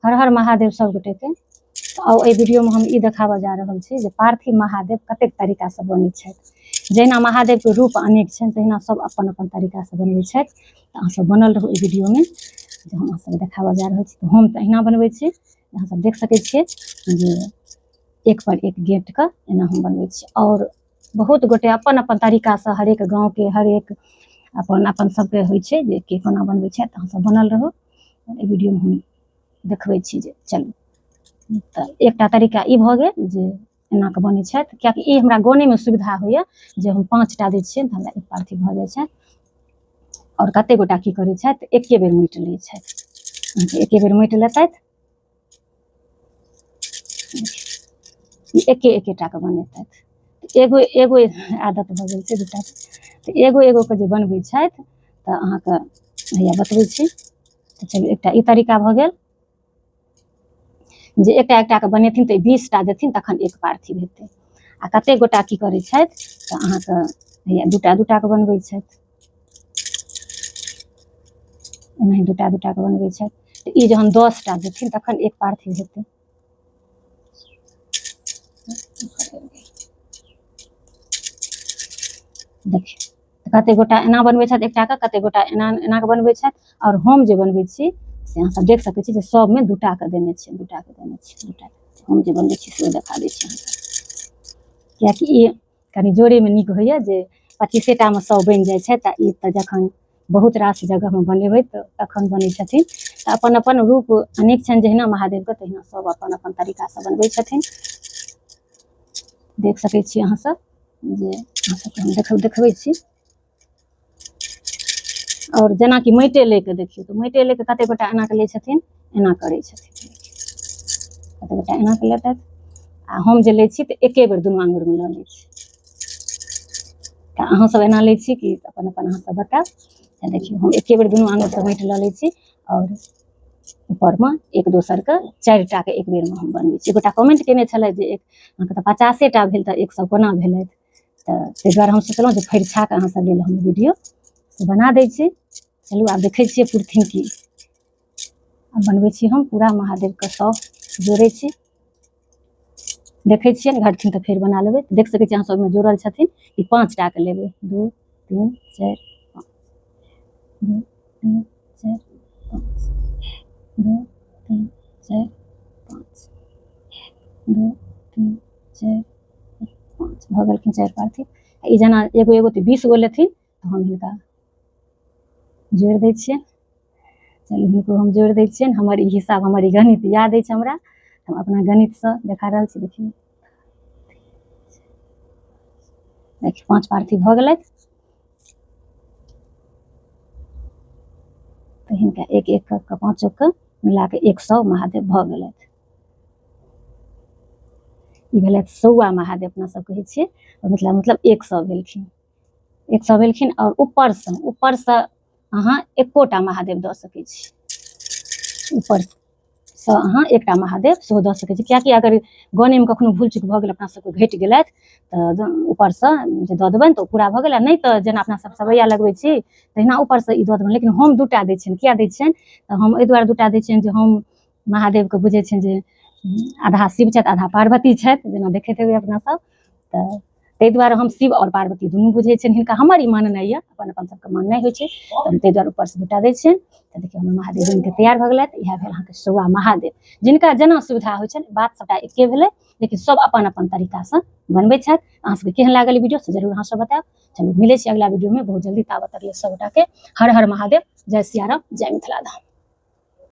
हर हर महादेव सब गोटे के। और ए वीडियो में हम ई देखाबऽ जा रहल छी जे पार्थिव महादेव कतेक तरीका से बनै छथि। जहिना महादेव के रूप अनेक छनि तहिना सब अपन अपन तरीका से बनबै छथि। तऽ अहाँ सब बनल रहू ए वीडियो में जे हम अहाँ सब देखाबऽ जा रहल छी। हम तऽ अहिना बनबै छी, अहाँ सब देख सकै छियै जे एक पर एक गेट के एना हम बनबै छी। और बहुत गोटे अपन अपन तरीका से हरेक गाँव के हरेक अपन अपन सबके होइ छै जे के कोना बनबै छथि। अहाँ सब बनल रहू ए वीडियो में हम देखबै छी जे चलू। तऽ एकटा तरीका ई भऽ गेल जे एना कऽ बनै छथि, कियाकि ई हमरा गने में सुविधा होइए जे हम 5टा दै छियै तऽ हमरा एक पार्थिव भऽ जाइ छथि। और कते गोटा की करै छथि एके बेर माटि लै छथि, एके बेर माटि लेतथि, एके एकेटा के बनेतथि। एगो एगो आदत भऽ गेल छै दूटा। तऽ एगो एगो के जे बनबै छथि तऽ अहाँके हैया बतबै छी। तऽ चलू एकटा ई तरीका भऽ गेल जे एकटा एकटा के बनेथिन तऽ 20टा देथिन तखन एक पार्थिव हेतै। आ कते गोटा की करै छथि तऽ अहाँके हैया दूटा दूटा के बनबै छथि, एनाही दूटा दूटा के बनबै छथि। तऽ ई जहन 10टा देथिन तखन एक पार्थिव हेतै। देखियौ कते गोटा एना बनबै छथि एकटा के, कते गोटा एना एना के बनबै छथि। और हम जे बनबै छी से अहाँ सब देख सकै छी जे सब में दूटा के देने छियै, दूटा के देने छियै, दूटा हम जे बनबै छी से देखा दै छी अहाँ सब। कियाकि ई कनि जोड़े में नीक होइए जे 25टा में 100 बनि जाइ छै। तऽ ई तऽ जखन बहुत रास जगह में बनेबै तऽ तखन बनै छथिन। तऽ अपन अपन रूप अनेक छनि, जहिना महादेव के तहिना सब अपन अपन तरीका से बनबै छथिन। देख सकै छी अहाँ सब जे अहाँ सबके हम देखबै छी। और जेना कि माटे ले के देखियौ तऽ माटे ले के कते गोटा एना के लै छथिन, एना करै छथिन, कते गोटा एना के लेतथि। आ हम जे लै छी तऽ एके बेर दुनू आंगुर में लऽ लै छी। तऽ अहाँ सब एना लै छी कि अपन अपन अहाँ सब बतायब। देखियौ हम एके बेर दुनू आंगुर से माटि लऽ लै छी और ऊपर में एक दोसर के 4टा के एक बेर में हम बनबै छी। गोटा कमेंट केने छलै जे अहाँके तऽ 50टा भेल तऽ 100 कोना भेलथि। तऽ ताहि दुआरे हम सोचलहुँ जे फरिछा कऽ अहाँ सब लेल हम वीडियो से बना दै छी। चलू आब देखै छियै पुरथिन की। आब बनबै छी हम पूरा महादेव के 100 जोड़ै छी, देखै छियै ने घटथिन तऽ फेर बना लेबै। देख सकै छियै अहाँ सब में जोड़ल छथिन। ई 5टा के लेबै 2 3 4 5, 2 3 4 5, 2 3 4 5, 2 3 4 5 भऽ गेलखिन 4 पार्थिव। ई जेना एगो एगो तऽ 20 गो लेथिन तऽ हम हिनका जोड़ि दै छियै। चलू हिनको हम जोड़ि दै छियनि। हमर ई हिसाब हमर ई गणित याद अछि हमरा, हम अपना गणित से देखा रहल छी। देखियौ 5 पार्थिव भऽ गेलथि। तऽ हिनका एक एक कऽ 5 के मिला के 100 महादेव भऽ गेलथि। ई भेलथि 100 महादेव अपना सब कहै छियै, मतलब 100 भेलखिन, 100 भेलखिन। और ऊपर से अहाँ एकोटा महादेव दऽ सकै छी। ऊपर से अहाँ एकटा महादेव सेहो दऽ सकै छी, कियाकि अगर गने में कखनो भूल चूक भऽ गेल अपना सबके घटि गेलथि तऽ ऊपर से जे दऽ देबनि तऽ ओ पूरा भऽ गेल। नहि तऽ जेना अपना सब सवैया लगबै छी तहिना ऊपर से ई दऽ देबनि। लेकिन हम 2टा दै छियनि, किया दै छियनि तऽ हम एहि दुआरे 2टा दै छियनि जे हम महादेव के बुझै छियनि जे आधा शिव छथि आधा पार्वती छथि, जेना देखैत हेबै अपना सब। तऽ ताहि दुआरे हम शिव और पार्वती दुनू बुझै छियनि हिनका। हमर ई माननाइ यऽ, अपन अपन सबके माननाइ होइ छै। तऽ ताहि दुआरे ऊपर से 2टा दै छियनि। तऽ देखियौ हमर महादेव बनि कऽ तैयार भऽ गेलथि। इएह भेल अहाँके 100 महादेव। जिनका जेना सुविधा होइ छनि बात सबटा एके भेलै, लेकिन सब अपन अपन तरीका से बनबै छथि। अहाँ सबके केहन लागल वीडियो से जरूर अहाँ सब बतायब। चलू मिलै छी अगला वीडियो में बहुत जल्दी। ताबत तक सब गोटा के हर हर महादेव, जय सिया राम, जय मिथिला धाम।